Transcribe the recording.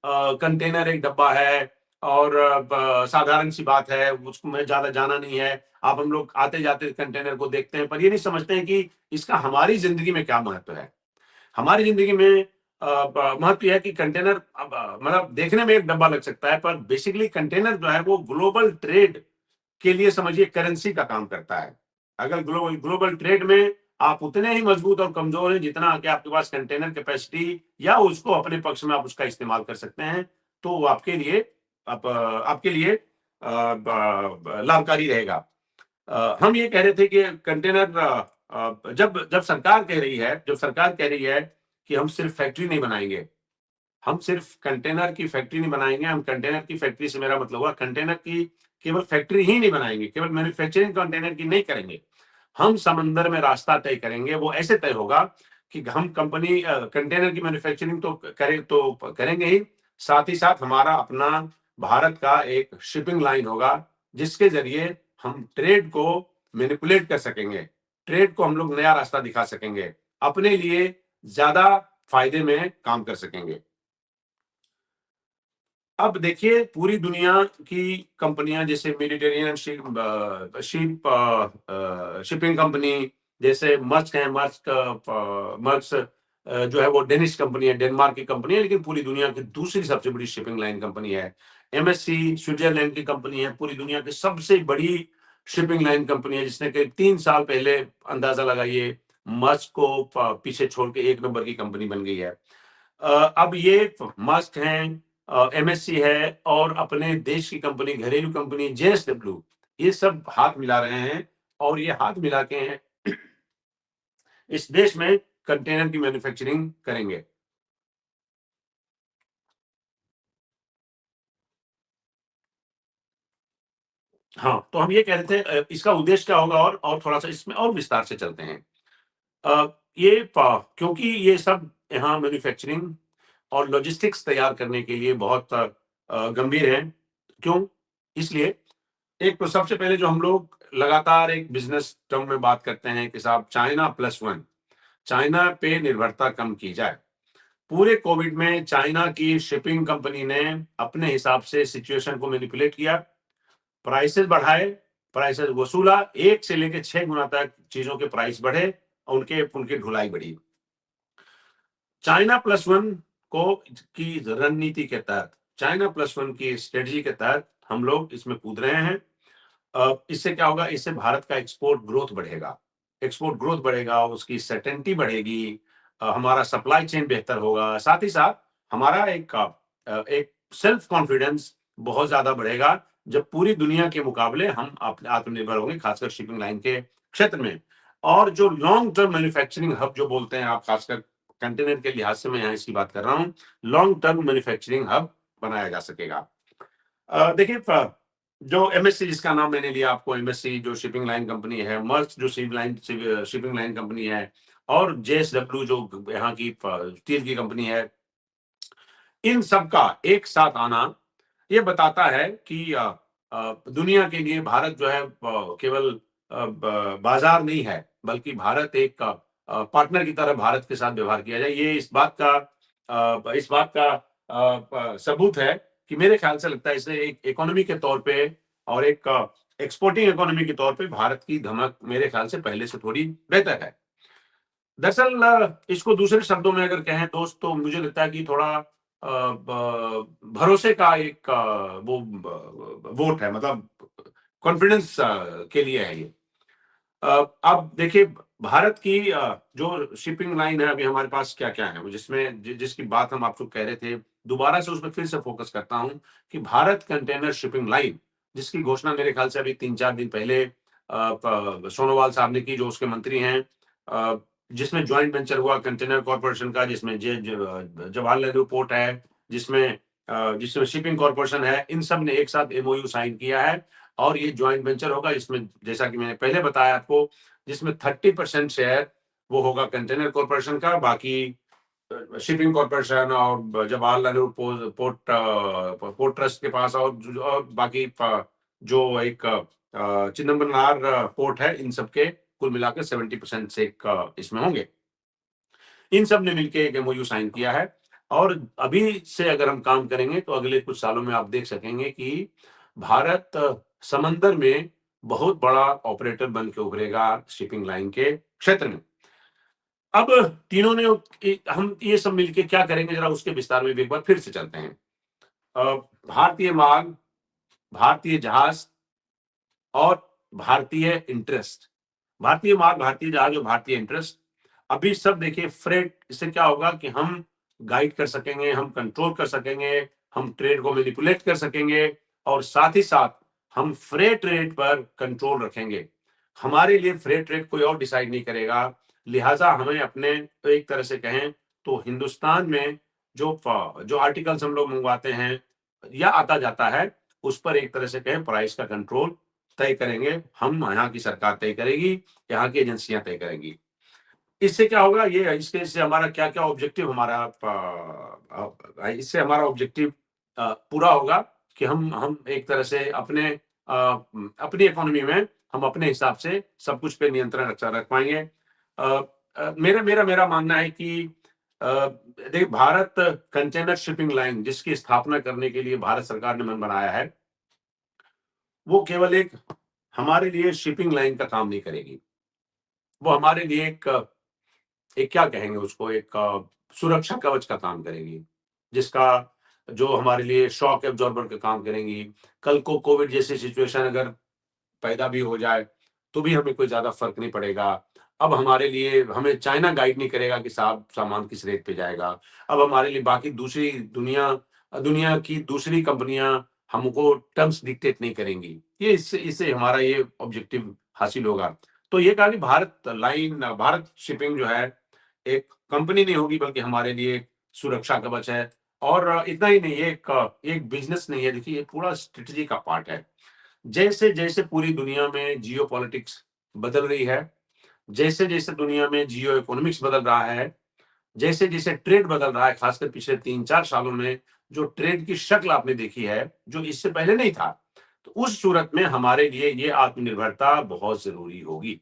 Container एक डब्बा है और साधारण सी बात है, उसको मैं ज्यादा जाना नहीं है। आप हम लोग आते जाते कंटेनर को देखते हैं, पर ये नहीं समझते हैं कि इसका हमारी जिंदगी में क्या महत्व है। हमारी जिंदगी में महत्व यह है कि कंटेनर मतलब देखने में एक डब्बा लग सकता है, पर बेसिकली कंटेनर जो है वो ग्लोबल ट्रेड के लिए समझिए करेंसी का काम करता है। अगर ग्लोबल ग्लोबल ट्रेड में आप उतने ही मजबूत और कमजोर हैं जितना कि आपके पास कंटेनर कैपेसिटी या उसको अपने पक्ष में आप उसका इस्तेमाल कर सकते हैं, तो वो आपके लिए लाभकारी रहेगा। हम ये कह रहे थे कि कंटेनर जब जब सरकार कह रही है कि हम सिर्फ फैक्ट्री नहीं बनाएंगे, हम सिर्फ कंटेनर की फैक्ट्री नहीं बनाएंगे। हम कंटेनर की फैक्ट्री से मेरा मतलब हुआ कंटेनर की केवल फैक्ट्री ही नहीं बनाएंगे, केवल मैन्युफैक्चरिंग कंटेनर की नहीं करेंगे। हम समंदर में रास्ता तय करेंगे। वो ऐसे तय होगा कि हम कंपनी कंटेनर की मैन्युफैक्चरिंग तो करेंगे ही, साथ ही साथ हमारा अपना भारत का एक शिपिंग लाइन होगा, जिसके जरिए हम ट्रेड को मैनिपुलेट कर सकेंगे, ट्रेड को हम लोग नया रास्ता दिखा सकेंगे, अपने लिए ज्यादा फायदे में काम कर सकेंगे। अब देखिए पूरी दुनिया की कंपनियां जैसे मेडिटेरेनियन शिपिंग कंपनी, जैसे मर्स्क है, मर्स्क जो है वो डेनिश कंपनी है, डेनमार्क की कंपनी है, लेकिन पूरी दुनिया की दूसरी सबसे बड़ी शिपिंग लाइन कंपनी है। एमएससी स्विट्जरलैंड की कंपनी है, पूरी दुनिया की सबसे बड़ी शिपिंग लाइन कंपनी है, जिसने करीब 3 साल पहले अंदाजा लगाइए मर्स्क को पीछे छोड़ के एक नंबर की कंपनी बन गई है। अब ये मस्क हैं, एमएससी है और अपने देश की कंपनी, घरेलू कंपनी जेएसडब्ल्यू, ये सब हाथ मिला रहे हैं और ये हाथ मिला के इस देश में कंटेनर की मैन्युफैक्चरिंग करेंगे। हाँ, तो हम ये कह रहे थे इसका उद्देश्य क्या होगा और थोड़ा सा इसमें और विस्तार से चलते हैं। क्योंकि ये सब यहाँ मैन्युफैक्चरिंग और लॉजिस्टिक्स तैयार करने के लिए बहुत गंभीर है। क्यों? इसलिए एक तो सबसे पहले जो हम लोग लगातार एक बिजनेस टर्म में बात करते हैं कि साहब चाइना प्लस वन, चाइना पे निर्भरता कम की जाए। पूरे कोविड में चाइना की शिपिंग कंपनी ने अपने हिसाब से सिचुएशन को मैनिपुलेट किया, प्राइसेस बढ़ाए, प्राइसेस वसूला, 1 से लेकर 6 गुना तक चीजों के प्राइस बढ़े और उनके उनकी ढुलाई बढ़ी। चाइना प्लस वन को की रणनीति के तहत, चाइना प्लस वन की स्ट्रेटजी के तहत हम लोग इसमें कूद रहे हैं। इससे क्या होगा? इससे भारत का एक्सपोर्ट ग्रोथ बढ़ेगा, उसकी सर्टेनिटी बढ़ेगी, हमारा सप्लाई चेन बेहतर होगा, साथ ही साथ हमारा एक सेल्फ कॉन्फिडेंस बहुत ज्यादा बढ़ेगा, जब पूरी दुनिया के मुकाबले हम आत्मनिर्भर होंगे, खासकर शिपिंग लाइन के क्षेत्र में। और जो लॉन्ग टर्म मैन्युफैक्चरिंग हब जो बोलते हैं आप, खासकर कंटेनर के लिहाज से मैं यहाँ इसकी बात कर रहा हूँ, लॉन्ग टर्म मैन्युफैक्चरिंग हब बनाया जा सकेगा। देखिए जो एमएससी जिसका नाम मैंने लिया आपको, एमएससी जो शिपिंग लाइन कंपनी है, मर्स्क जो शिपिंग लाइन कंपनी है, और जेएसडब्ल्यू जो यहाँ की स्टील की कंपनी है, इन सब का एक साथ आना ये बताता है कि दुनिया के लिए भारत जो है केवल बाजार नहीं है, बल्कि भारत एक पार्टनर की तरह भारत के साथ व्यवहार किया जाए। ये इस बात का सबूत है कि मेरे ख्याल से लगता है इसे एक इकोनॉमी के तौर पे और एक एक्सपोर्टिंग इकोनॉमी के तौर पे भारत की धमक मेरे ख्याल से पहले से थोड़ी बेहतर है। दरअसल इसको दूसरे शब्दों में अगर कहें दोस्त, तो मुझे लगता है कि थोड़ा भरोसे का एक वो वोट है, मतलब कॉन्फिडेंस के लिए है ये। अब देखिए भारत की जो शिपिंग लाइन है, अभी हमारे पास क्या क्या है, जिसकी बात हम आपको कह रहे थे, दोबारा से उसमें फिर से फोकस करता हूं कि भारत कंटेनर शिपिंग लाइन, जिसकी घोषणा मेरे ख्याल से अभी 3-4 दिन पहले सोनोवाल साहब ने की, जो उसके मंत्री हैं, जिसमें ज्वाइंट वेंचर हुआ कंटेनर कॉर्पोरेशन का, जिसमें जवाहरलाल नेहरू पोर्ट है, जिसमें शिपिंग कॉर्पोरेशन है, इन सब ने एक साथ एमओयू साइन किया है। और ये ज्वाइंट वेंचर होगा, इसमें जैसा कि मैंने पहले बताया आपको, जिसमें 30% शेयर वो होगा कंटेनर कॉर्पोरेशन का, बाकी शिपिंग कॉर्पोरेशन और जवाहरलाल नेहरू पोर्ट ट्रस्ट के पास, और बाकी जो एक चिदम्बरनार पोर्ट है, इन सबके कुल मिलाकर 70% से इसमें होंगे। इन सब ने मिलकर एक एमओयू साइन किया है और अभी से अगर हम काम करेंगे तो अगले कुछ सालों में आप देख सकेंगे कि भारत समंदर में बहुत बड़ा ऑपरेटर बन के उभरेगा शिपिंग लाइन के क्षेत्र में। अब तीनों ने हम ये सब मिलके क्या करेंगे जरा उसके विस्तार में भी एक बार फिर से चलते हैं। अ, भारतीय माल, भारतीय जहाज और भारतीय इंटरेस्ट। भारतीय माल, भारतीय जहाज और भारतीय इंटरेस्ट। अभी सब देखिए फ्रेट, इससे क्या होगा कि हम गाइड कर सकेंगे, हम कंट्रोल कर सकेंगे, हम ट्रेड को मैनिपुलेट कर सकेंगे और साथ ही साथ हम फ्रेट रेट पर कंट्रोल रखेंगे। हमारे लिए फ्रेट रेट कोई और डिसाइड नहीं करेगा। लिहाजा हमें अपने एक तरह से कहें तो हिंदुस्तान में जो आर्टिकल्स हम लोग मंगवाते हैं या आता जाता है, उस पर एक तरह से कहें प्राइस का कंट्रोल तय करेंगे हम, यहाँ की सरकार तय करेगी, यहाँ की एजेंसियां तय करेंगी। इससे क्या होगा, ये इससे हमारा क्या-क्या ऑब्जेक्टिव हमारा इससे हमारा ऑब्जेक्टिव पूरा होगा कि हम एक तरह से अपनी इकोनॉमी में हम अपने हिसाब से सब कुछ पे नियंत्रण रख पाएँगे। मेरा मानना है कि देखिए भारत कंटेनर शिपिंग लाइन जिसकी स्थापना करने के लिए भारत सरकार ने मन बनाया है, वो केवल एक हमारे लिए शिपिंग लाइन का काम नहीं करेगी। वो हमारे लिए एक क्या कहेंगे उसको, एक सुरक्षा कवच का काम करेगी, जिसका जो हमारे लिए शॉक एब्जॉर्बर का काम करेंगी। कल को कोविड जैसी सिचुएशन अगर पैदा भी हो जाए, तो भी हमें कोई ज़्यादा फ़र्क नहीं पड़ेगा। अब हमारे लिए हमें चाइना गाइड नहीं करेगा कि सामान किस रेट पे जाएगा। अब हमारे लिए बाकी दूसरी दुनिया की दूसरी कंपनियाँ हमको टर्म्स डिक्टेट नहीं करेंगी। ये इससे इससे हमारा ये ऑब्जेक्टिव हासिल होगा। तो ये कहा कि भारत शिपिंग जो है, एक कंपनी नहीं होगी बल्कि हमारे लिए एक सुरक्षा कवच है। और इतना ही नहीं, ये एक बिज़नेस नहीं है, देखिए ये पूरा स्ट्रैटेजी का पार्ट है। जैसे-जैसे पूरी दुनिया में जियोपॉलिटिक्स बदल रही है, जैसे-जैसे दुनिया में जियो इकोनॉमिक्स बदल रहा है, जैसे-जैसे ट्रेड बदल रहा है, खासकर पिछले 3-4 सालों में जो ट्रेड की शक्ल आपने देखी है, जो इससे पहले नहीं था, तो उस सूरत में हमारे लिए ये आत्मनिर्भरता बहुत ज़रूरी होगी।